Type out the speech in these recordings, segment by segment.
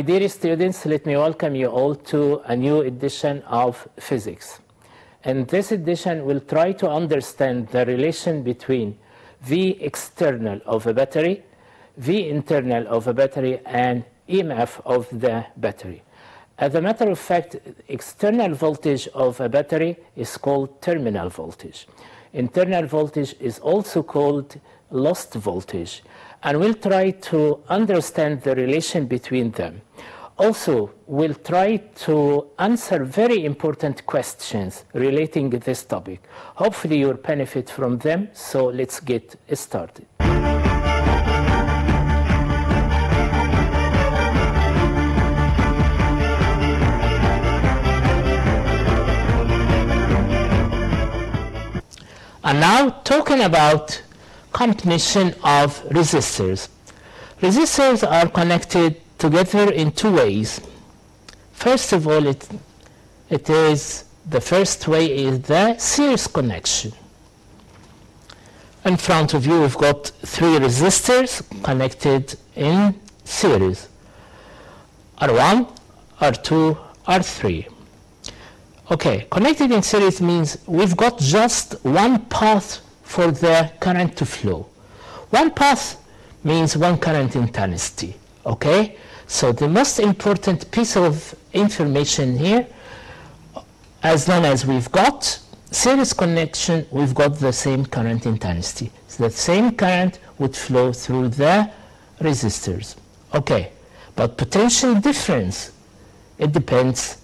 Dear students, let me welcome you all to a new edition of physics. In this edition, we'll try to understand the relation between V external of a battery, V internal of a battery, and EMF of the battery. As a matter of fact, external voltage of a battery is called terminal voltage. Internal voltage is also called lost voltage, and we'll try to understand the relation between them. Also, we'll try to answer very important questions relating to this topic. Hopefully you'll benefit from them, so let's get started. And now talking about combination of resistors. Resistors are connected together in two ways. First of all, the first way is the series connection. In front of you, we've got three resistors connected in series: R1, R2, R3. Okay, connected in series means we've got just one path for the current to flow. One path means one current intensity. Okay, so the most important piece of information here, as long as we've got series connection, we've got the same current intensity. So the same current would flow through the resistors. Okay, but potential difference, it depends.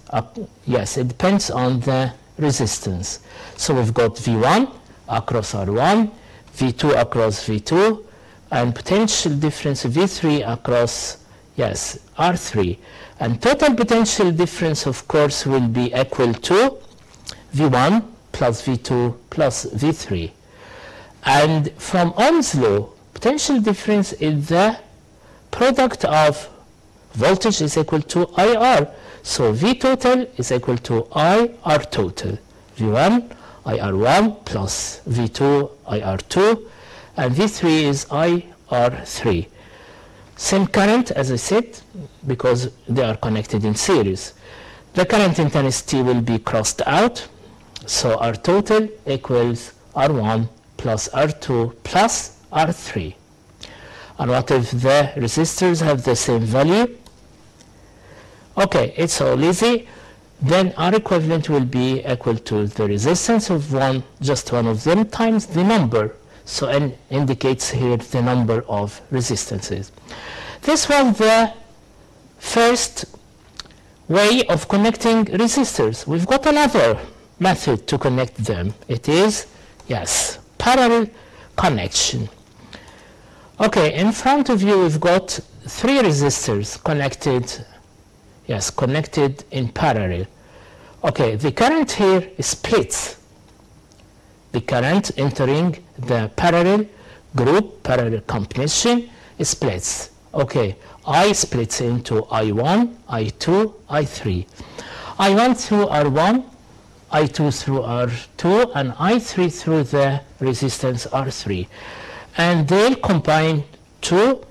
It depends on the resistance. So we've got V1 across R1, V2 across V2, and potential difference V3 across R3. And total potential difference, of course, will be equal to V1 plus V2 plus V3. And from Ohm's law, potential difference is the product of voltage is equal to IR. So V total is equal to IR total. V1 IR1 plus V2 IR2, and V3 is IR3. Same current, as I said, because they are connected in series. The current intensity will be crossed out, so R total equals R1 plus R2 plus R3. And what if the resistors have the same value? Okay, it's all easy. Then R equivalent will be equal to the resistance of just one of them, times the number. So N indicates here the number of resistances. This was the first way of connecting resistors. We've got another method to connect them. It is, parallel connection. Okay, in front of you we've got three resistors connected in parallel. Okay, the current here splits. The current entering the parallel group, parallel combination, splits. Okay, I splits into I1, I2, I3. I1 through R1, I2 through R2, and I3 through the resistance R3. And they'll combine to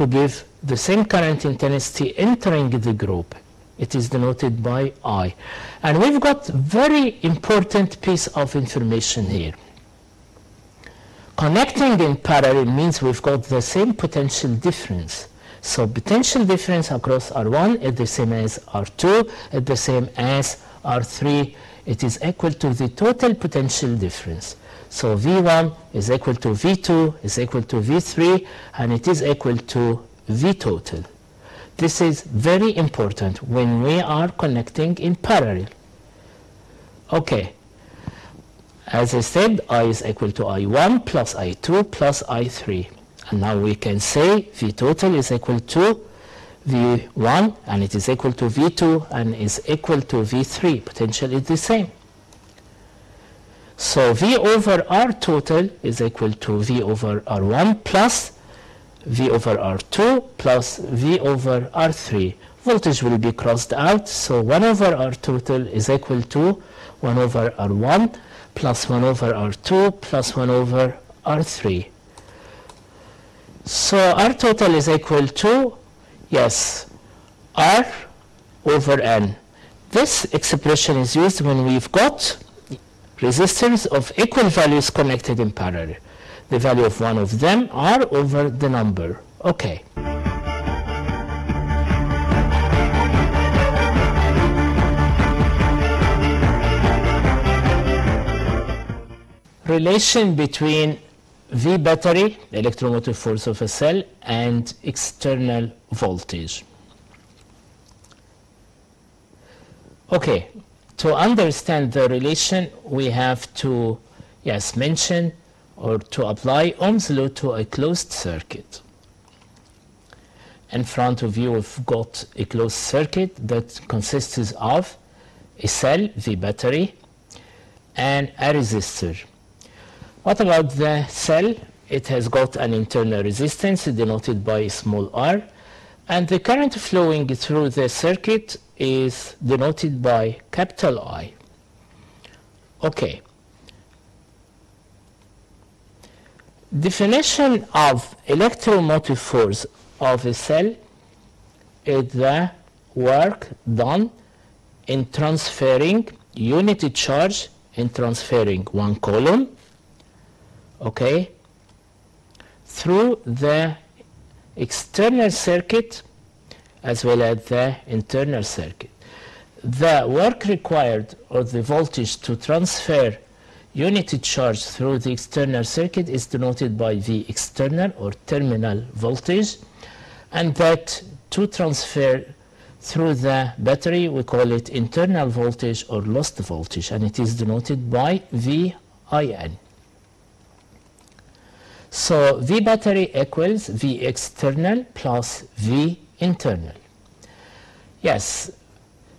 give the same current intensity entering the group. It is denoted by I. And we've got very important piece of information here. Connecting in parallel means we've got the same potential difference. So potential difference across R1 is the same as R2, is the same as R3. It is equal to the total potential difference. So V1 is equal to V2 is equal to V3, and it is equal to V total. This is very important when we are connecting in parallel. Okay, as I said, I is equal to I1 plus I2 plus I3. And now we can say V total is equal to V1, and it is equal to V2, and is equal to V3. Potential is the same. So V over R total is equal to V over R1 plus V over R2 plus V over R3. Voltage will be crossed out, so 1 over R total is equal to 1 over R1 plus 1 over R2 plus 1 over R3. So R total is equal to, yes, R over N. This expression is used when we've got resistors of equal values connected in parallel. The value of one of them, R over the number. Okay. Relation between V battery, the electromotive force of a cell, and external voltage. Okay, to understand the relation, we have to, mention or to apply Ohm's law to a closed circuit. In front of you, we've got a closed circuit that consists of a cell, V battery, and a resistor. What about the cell? It has got an internal resistance denoted by small r, and the current flowing through the circuit is denoted by capital I. Okay. Definition of electromotive force of a cell is the work done in transferring unit charge, in transferring one coulomb, okay, through the external circuit as well as the internal circuit. The work required, or the voltage to transfer unit charge through the external circuit, is denoted by the external or terminal voltage, and that to transfer through the battery we call it internal voltage or lost voltage, and it is denoted by VIN. So V battery equals V external plus V internal. Yes,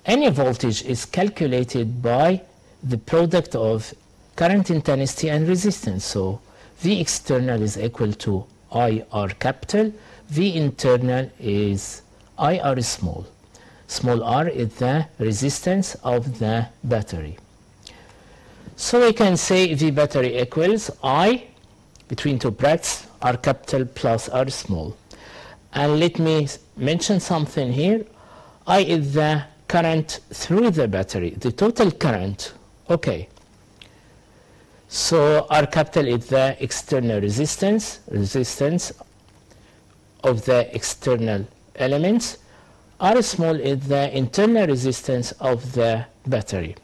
any voltage is calculated by the product of current intensity and resistance. So V external is equal to IR capital, V internal is IR small. Small r is the resistance of the battery. So we can say V battery equals I between two brackets R capital plus R small. And let me mention something here. I is the current through the battery, the total current. Okay. So R capital is the external resistance of the external elements. R small is the internal resistance of the battery.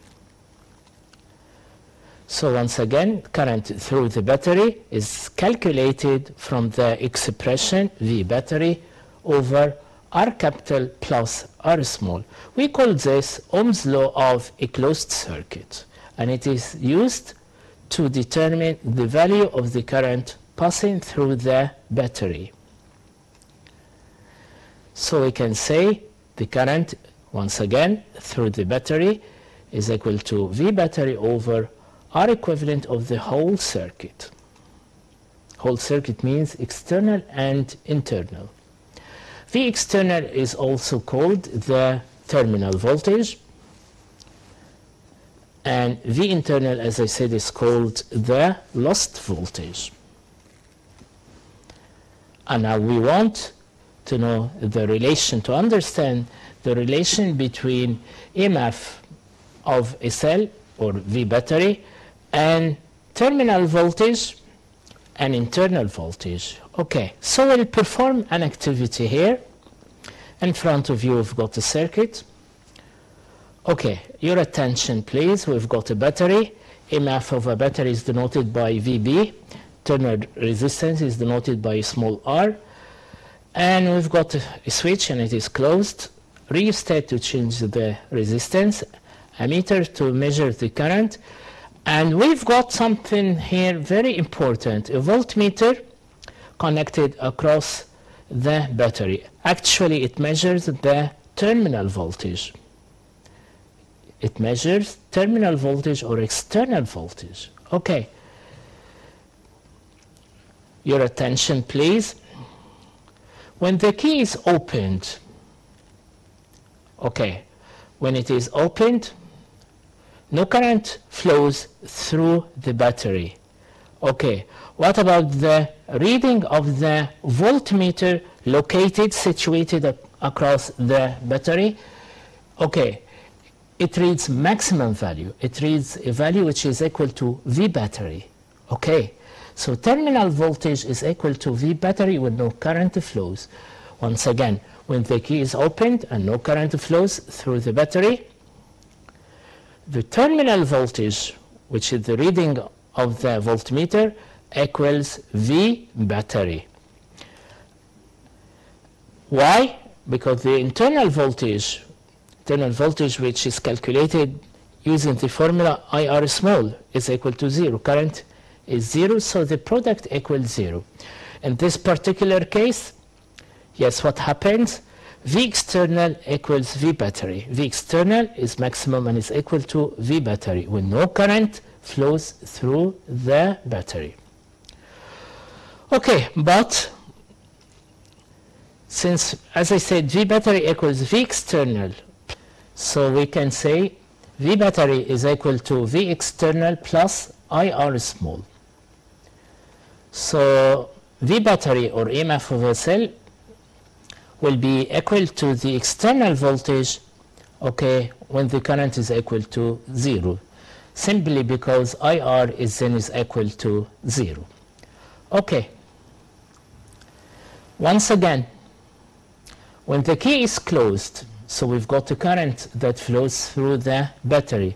So once again, current through the battery is calculated from the expression V battery over R capital plus R small. We call this Ohm's law of a closed circuit, and it is used to determine the value of the current passing through the battery. So we can say the current, once again, through the battery is equal to V battery over R equivalent of the whole circuit. Whole circuit means external and internal. V external is also called the terminal voltage, and V internal, as I said, is called the lost voltage. And now we want to know the relation, to understand the relation between EMF of a cell or V battery and terminal voltage and internal voltage. Okay, so we'll perform an activity here. In front of you we've got a circuit. Okay, your attention please. We've got a battery. EMF of a battery is denoted by VB. Terminal resistance is denoted by small r. And we've got a switch and it is closed. Rheostat to change the resistance. Ammeter to measure the current. And we've got something here very important, a voltmeter connected across the battery. Actually, it measures the terminal voltage. It measures terminal voltage or external voltage. Okay. Your attention, please. When the key is opened, okay, when it is opened, no current flows through the battery. Okay, what about the reading of the voltmeter situated across the battery. Okay, it reads maximum value. It reads a value which is equal to V battery. Okay, so terminal voltage is equal to V battery when no current flows. Once again, when the key is opened and no current flows through the battery, the terminal voltage, which is the reading of the voltmeter, equals V battery. Why? Because the internal voltage which is calculated using the formula IR small is equal to 0. Current is 0, so the product equals 0. In this particular case, yes, what happens? V external equals V battery. V external is maximum and is equal to V battery when no current flows through the battery. Okay, but since, as I said, V battery equals V external, so we can say V battery is equal to V external plus IR small. So V battery, or EMF of a cell, will be equal to the external voltage, okay, when the current is equal to 0, simply because IR is equal to 0. Okay. Once again, when the key is closed, so we've got a current that flows through the battery.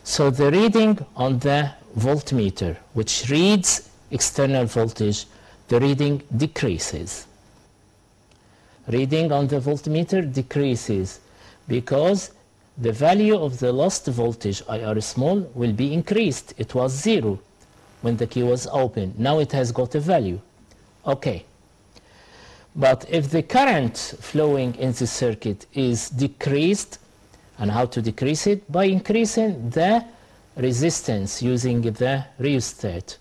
So the reading on the voltmeter, which reads external voltage, the reading decreases. Reading on the voltmeter decreases because the value of the lost voltage, IR small, will be increased. It was 0 when the key was open. Now it has got a value. Okay. But if the current flowing in the circuit is decreased, and how to decrease it? By increasing the resistance using the rheostat.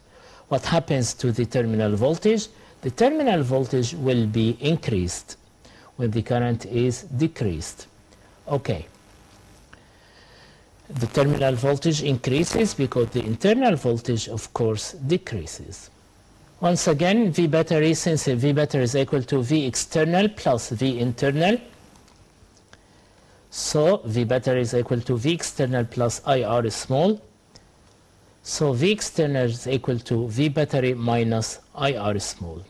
What happens to the terminal voltage? The terminal voltage will be increased when the current is decreased. Okay. The terminal voltage increases because the internal voltage, of course, decreases. Once again, V battery, since V battery is equal to V external plus V internal, so V battery is equal to V external plus IR small. So V external is equal to V battery minus IR small.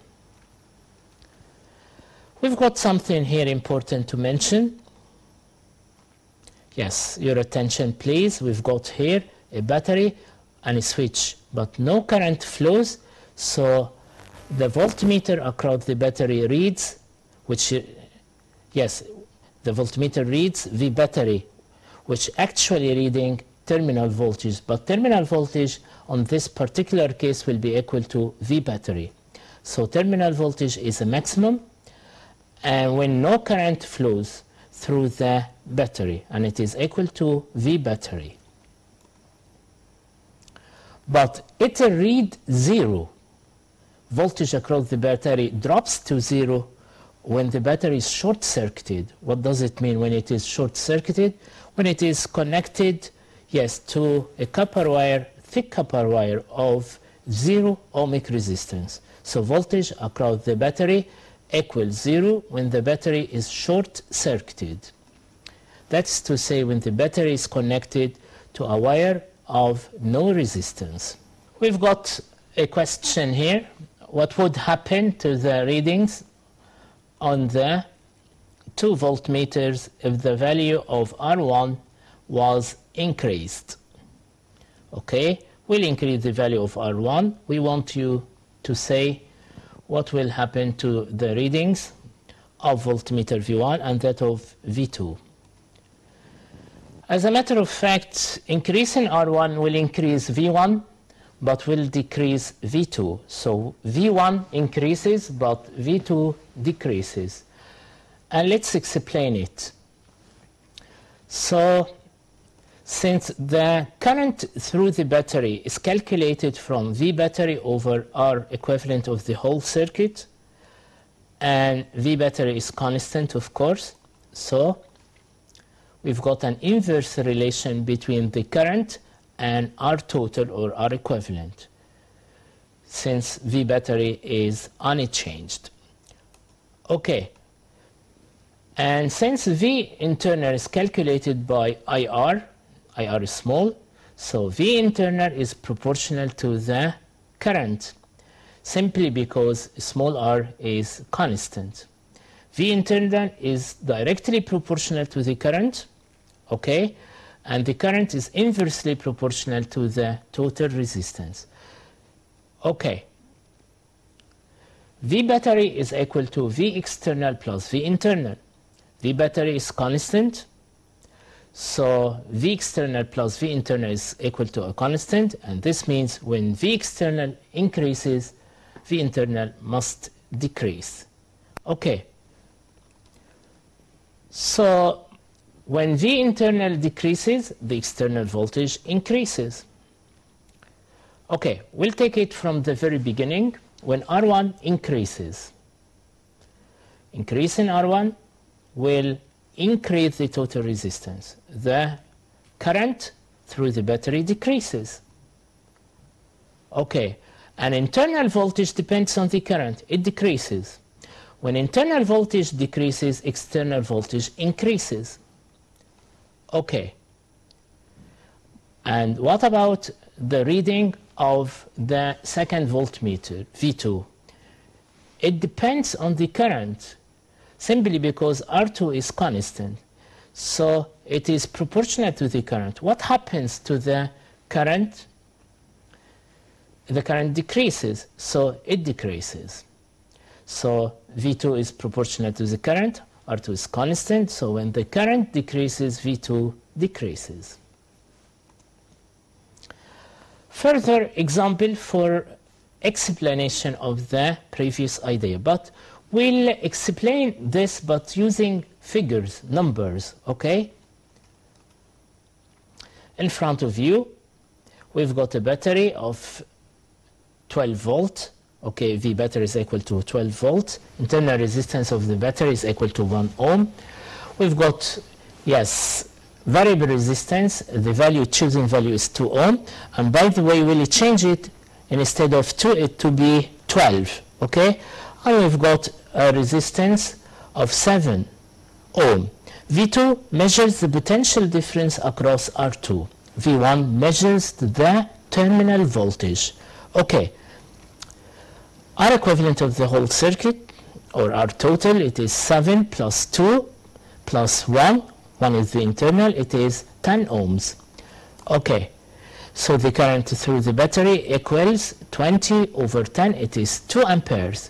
We've got something here important to mention. Yes, your attention please. We've got here a battery and a switch, but no current flows. So the voltmeter across the battery reads, yes, the voltmeter reads V battery, which actually reading terminal voltage, but terminal voltage on this particular case will be equal to V battery. So terminal voltage is a maximum, and when no current flows through the battery, and it is equal to V battery. But it will read 0. Voltage across the battery drops to 0 when the battery is short-circuited. What does it mean when it is short-circuited? When it is connected, yes, to a copper wire, thick copper wire of 0 ohmic resistance. So voltage across the battery equals 0 when the battery is short-circuited. That's to say when the battery is connected to a wire of no resistance. We've got a question here. What would happen to the readings on the 2 voltmeters if the value of R1 was increased? Okay, we'll increase the value of R1. We want you to say what will happen to the readings of voltmeter V1 and that of V2. As a matter of fact, increasing R1 will increase V1, but will decrease V2. So V1 increases, but V2 decreases. And let's explain it. So since the current through the battery is calculated from V battery over R equivalent of the whole circuit, and V battery is constant, of course, so we've got an inverse relation between the current and R total or R equivalent, since V battery is unchanged. Okay, And since V internal is calculated by IR is small, so V internal is proportional to the current, simply because small r is constant. V internal is directly proportional to the current, okay, and the current is inversely proportional to the total resistance. Okay. V battery is equal to V external plus V internal. V battery is constant, so V external plus V internal is equal to a constant, and this means when V external increases, V internal must decrease. Okay. So when V internal decreases, the external voltage increases. Okay, we'll take it from the very beginning. When R1 increases, increase in R1 will increase the total resistance. The current through the battery decreases. Okay, and internal voltage depends on the current. It decreases. When internal voltage decreases, external voltage increases. Okay. And what about the reading of the second voltmeter, V2? It depends on the current, simply because R2 is constant. So it is proportional to the current. What happens to the current? The current decreases, so it decreases. So V2 is proportional to the current, R2 is constant, so when the current decreases, V2 decreases. Further example for explanation of the previous idea, but we'll explain this but using figures, numbers, okay? In front of you, we've got a battery of 12 volt. Okay, V battery is equal to 12 volts. Internal resistance of the battery is equal to 1 ohm. We've got, yes, variable resistance. The value, choosing value is 2 ohm. And by the way, we'll change it, and instead of 2, it to be 12. Okay? And we've got a resistance of 7 ohm. V2 measures the potential difference across R2. V1 measures the terminal voltage. Okay. R equivalent of the whole circuit, or R total, it is 7 plus 2 plus 1. 1 is the internal, it is 10 ohms. Okay, so the current through the battery equals 20 over 10, it is 2 amperes.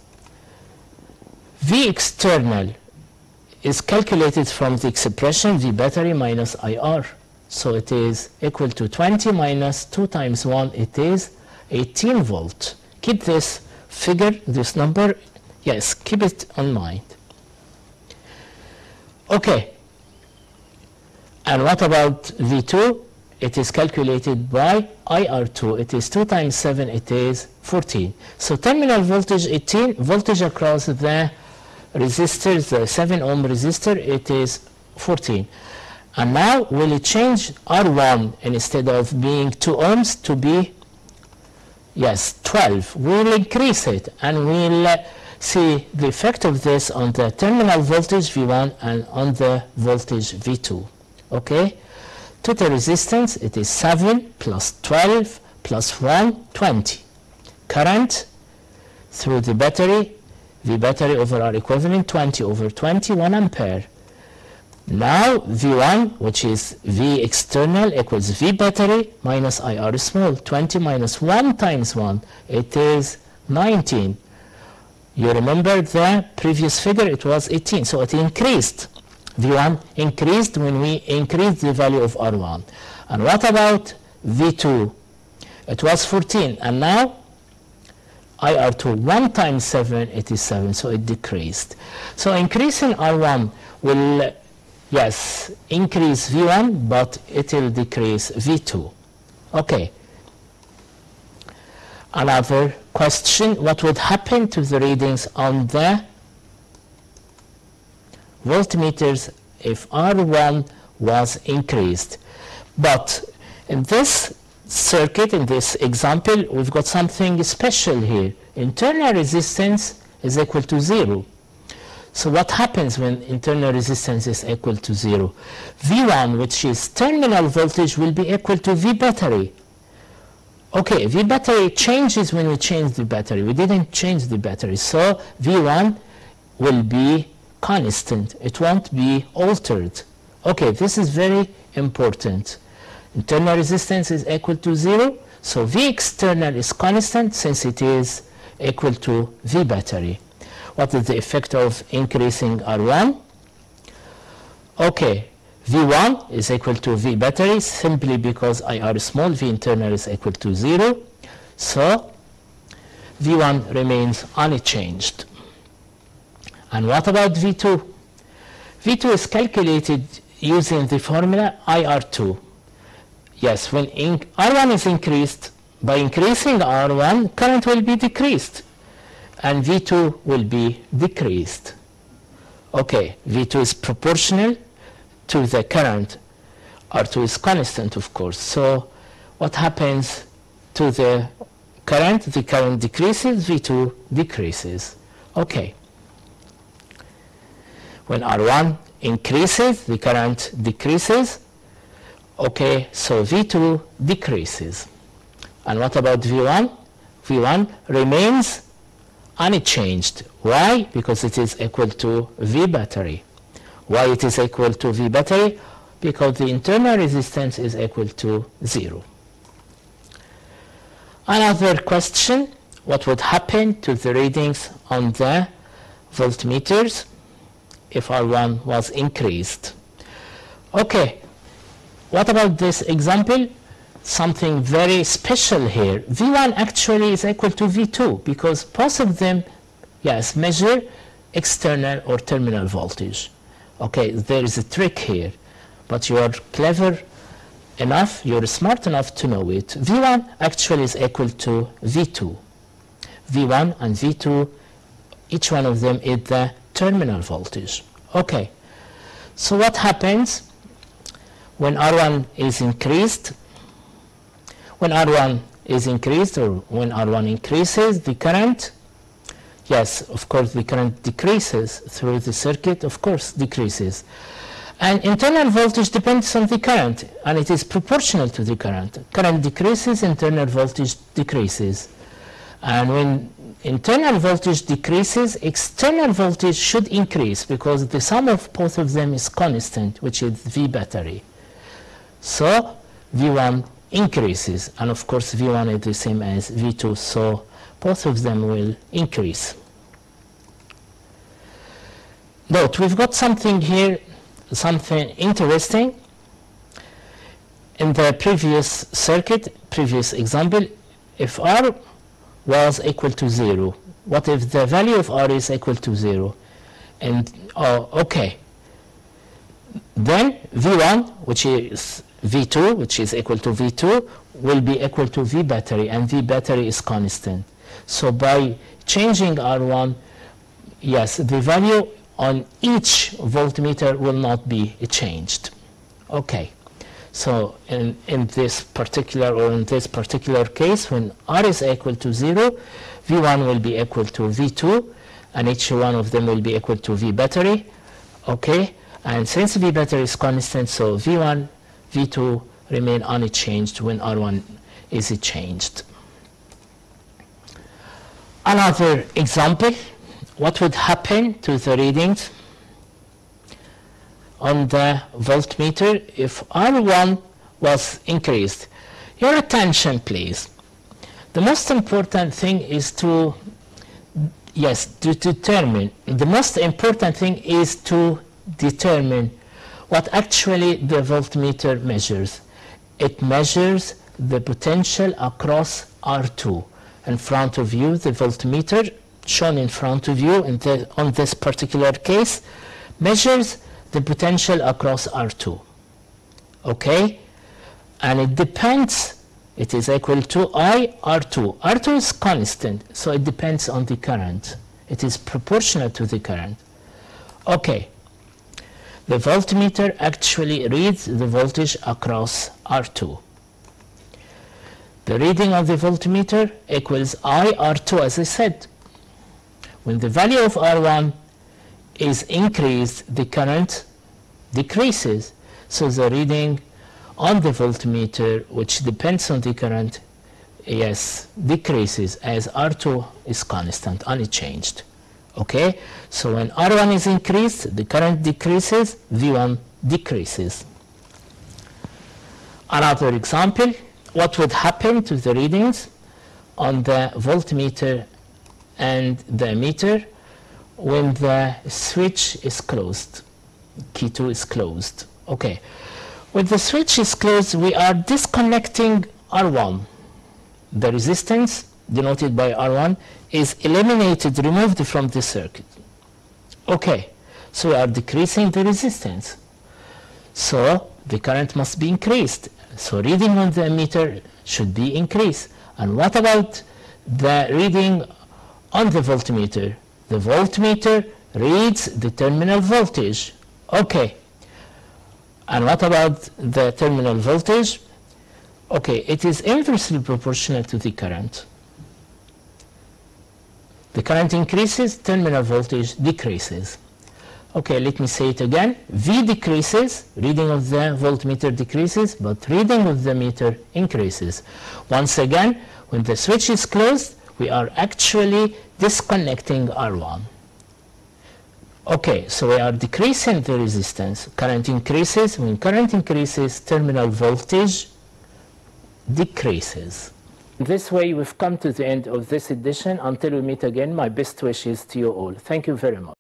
V external is calculated from the expression V battery minus IR. So it is equal to 20 minus 2 times 1, it is 18 volt. Keep this figure, this number, yes, keep it in mind. Okay. And what about V2? It is calculated by IR2. It is 2 times 7, it is 14. So terminal voltage 18, voltage across the resistors, the 7 ohm resistor, it is 14. And now we'll change R1 instead of being 2 ohms to be, yes, 12. We'll increase it and we'll see the effect of this on the terminal voltage V1 and on the voltage V2. Okay? Total resistance, it is 7 plus 12 plus 1, 20. Current through the battery, V battery over R equivalent, 20 over 20, 1 ampere. Now V1, which is V external, equals V battery minus IR small. 20 minus 1 times 1, it is 19. You remember the previous figure, it was 18, so it increased. V1 increased when we increased the value of R1. And what about V2? It was 14, and now IR2, 1 times 7, it is 7, so it decreased. So increasing R1 will, yes, increase V1, but it will decrease V2. Okay. Another question, what would happen to the readings on the voltmeters if R1 was increased? But in this circuit, in this example, we've got something special here. Internal resistance is equal to 0. So what happens when internal resistance is equal to 0? V1, which is terminal voltage, will be equal to V battery. Okay, V battery changes when we change the battery. We didn't change the battery, so V1 will be constant. It won't be altered. Okay, this is very important. Internal resistance is equal to 0, so V external is constant since it is equal to V battery. What is the effect of increasing R1? Okay, V1 is equal to V battery simply because IR small, V internal is equal to 0. So V1 remains unchanged. And what about V2? V2 is calculated using the formula IR2. Yes, when R1 is increased, by increasing R1, current will be decreased, and V2 will be decreased. Okay, V2 is proportional to the current. R2 is constant, of course. So what happens to the current? The current decreases, V2 decreases. Okay. When R1 increases, the current decreases. Okay, so V2 decreases. And what about V1? V1 remains unchanged. Why? Because it is equal to V battery. Why it is equal to V battery? Because the internal resistance is equal to 0. Another question, what would happen to the readings on the voltmeters if R1 was increased? Okay, what about this example? Something very special here. V1 actually is equal to V2 because both of them, yes, measure external or terminal voltage. Okay, there is a trick here, but you are clever enough, you're smart enough to know it. V1 actually is equal to V2. V1 and V2, each one of them is the terminal voltage. Okay, so what happens when R1 is increased? When R1 is increased, or when R1 increases the current, yes, of course the current decreases through the circuit, of course decreases. And internal voltage depends on the current, and it is proportional to the current. Current decreases, internal voltage decreases. And when internal voltage decreases, external voltage should increase because the sum of both of them is constant, which is V battery. So V1 increases, and of course V1 is the same as V2, so both of them will increase. Note, we've got something here, something interesting. In the previous circuit, previous example, if R was equal to 0, what if the value of R is equal to 0? And, okay, then V1, which is V2, which is equal to V2, will be equal to V battery, and V battery is constant. So by changing R1, yes, the value on each voltmeter will not be changed. Okay, so in this particular case, when R is equal to 0, V1 will be equal to V2, and each one of them will be equal to V battery. Okay, and since V battery is constant, so V1, V2 remain unchanged when R1 is changed. Another example, what would happen to the readings on the voltmeter if R1 was increased? Your attention, please. The most important thing is to, yes, to determine, the most important thing is to determine what actually the voltmeter measures. It measures the potential across R2. In front of you, the voltmeter shown in front of you on this particular case measures the potential across R2. Okay? And it depends, it is equal to I R2. R2 is constant, so it depends on the current. It is proportional to the current. Okay. The voltmeter actually reads the voltage across R2. The reading of the voltmeter equals I R2, as I said. When the value of R1 is increased, the current decreases. So the reading on the voltmeter, which depends on the current, yes, decreases as R2 is constant, unchanged. Okay, so when R1 is increased, the current decreases, V1 decreases. Another example, what would happen to the readings on the voltmeter and the ammeter when the switch is closed, key 2 is closed. Okay, when the switch is closed, we are disconnecting R1. The resistance, denoted by R1, is eliminated, removed from the circuit. Okay, so we are decreasing the resistance. So the current must be increased. So reading on the ammeter should be increased. And what about the reading on the voltmeter? The voltmeter reads the terminal voltage. Okay. And what about the terminal voltage? Okay, it is inversely proportional to the current. The current increases, terminal voltage decreases. Okay, let me say it again. V decreases, reading of the voltmeter decreases, but reading of the meter increases. Once again, when the switch is closed, we are actually disconnecting R1. Okay, so we are decreasing the resistance. Current increases. When current increases, terminal voltage decreases. This way, we've come to the end of this edition. Until we meet again, my best wishes to you all. Thank you very much.